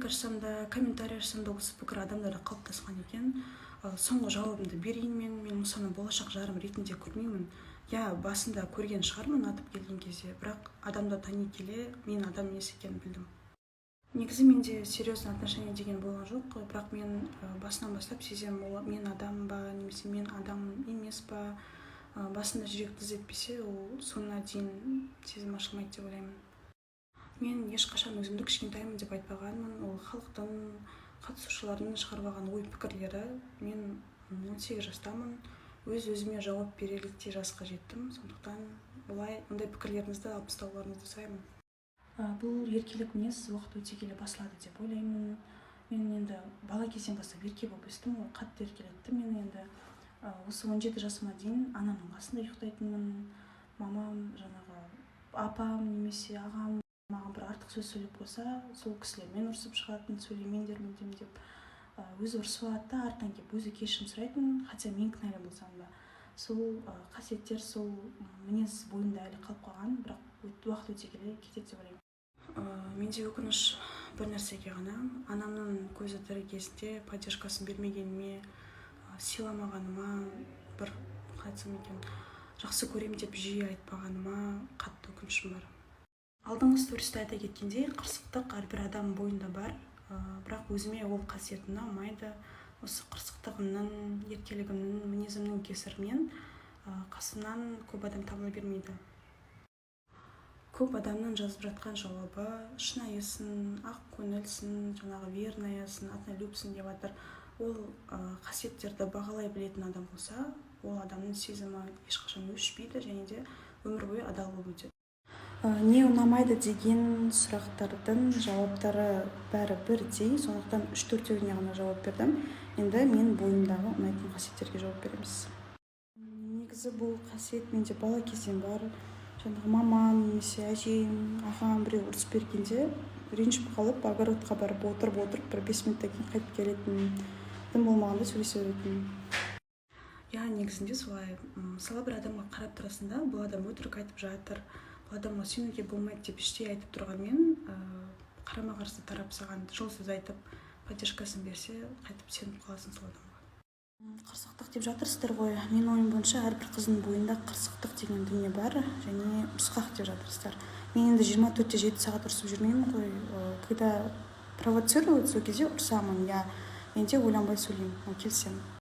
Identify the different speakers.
Speaker 1: ашсам да, комментарий ашсам да осы пікір адамдарда қалыптасқан екен. Соңғы жауабымды берейін, мен осыны болашақ жарым ретінде көрмеймін. Басында көрген шығармын атып келген кезде, бірақ адамды тани келе мен адам емес екенін білдім. Негізі менде серьезный отношение деген болған жоқ, бірақ мен басынан бастап сеземін, мен адам ба, немесе мен адам емес па. Басында жүрек тыз етпесе, ол соңына дейін сезім ашылмайды деп ойлаймын. Мен ешқашан өзімді кішкентаймын деп айтпағанмын, ол халықтың, қатысушылардың шығарған ой пікірлері. Мен 18 жастамын, өз-өзіме жауап берерліктей жасқа жеттім, сондықтан ондай пікірлеріңізді алып тастауларыңызды сұраймын. Бұл еркелік мінез уақыт өте келе басылады деп ойлаймын. Мен енді бала кезден бастап ерке болып өстім, ол қатты еркелетті. Мен енді осы 17 жасыма дейін анамның қасында ұйықтайтынмын. Мамам, жаңағы апам немесе ағам маған бір артық сөз сөйлеп қойса, сол кісілермен ұрсып шығатын, сөйлемеңдер мүлдем деп. Өзі ұрсып алады да, артынан келіп өзі кешірім сұрайтын, хотя мен кінәлі болсам да. Сол қасиеттер, сол мінез бойымда әлі қалып қалған, бірақ уақыт өте келе кетеді деп ойлаймын. Менде өкініш бір нәрсеге ғана, анамның көзі тірі кезінде поддержкасын бермегеніме, сыйламағаныма, бір айтсам екен, жақсы көрем деп жиі айтпағаныма қатты өкінішім бар. Алдыңғы стористе айта кеткендей, қырсықтық әрбір адам бойында бар, бірақ өзіме ол қасиет ұнамайды. Осы қырсықтығымның, еркелігімнің, мінезімнің кесірінен қасымнан көп адам табыла бермейді. Көп адамның жазып жатқан жауабы шынайысын, ақ көңілсін, жаңағы вернаясын, однолюбсің деп жатыр. Ол қасиеттерді бағалай білетін адам болса, ол адамның сезімі ешқашан өшпейді және де өмір бойы адал болып өтеді. Не ұнамайды деген сұрақтардың жауаптары бәрі бірдей, сондықтан 3-4-еуіне ғана жауап бердім. Енді мен бойымдағы ұнайтын қасиеттерге жауап береміз. Негізі бұл қасиет менде бала кезден бар. Жаңағы мамам, немесе әжем, ағам біреу ұрыс бергенде ренжіп қалып, огородқа барып отырып, бір 5 минуттан кейін қайтып келетін, дым болмағанда сөйлесе беретін. Негізінде солай. Мысалы бір адамға қарап тұрасында, бұл адам өтірік айтып жатыр, бұл адамға сенуге болмайды деп іштей айтып тұрғанмен, қарама-қарсы тарап саған жол сөз айтып, поддержкасын берсе, қайтып сеніп қаласың сол адамға. Қырсықтық деп жатырсыздар ғой. Мен ойым бойынша әрбір қыздың бойында қырсықтық деген дүние бар, және ұрысқақ деп жатырсыздар. Мен енді 24-те 7 сағат ұрысып жүрмеймін ғой. Когда провоцируют, сол кезде ұрсамын, мен де ойланбай сөйлеймін, келісемін.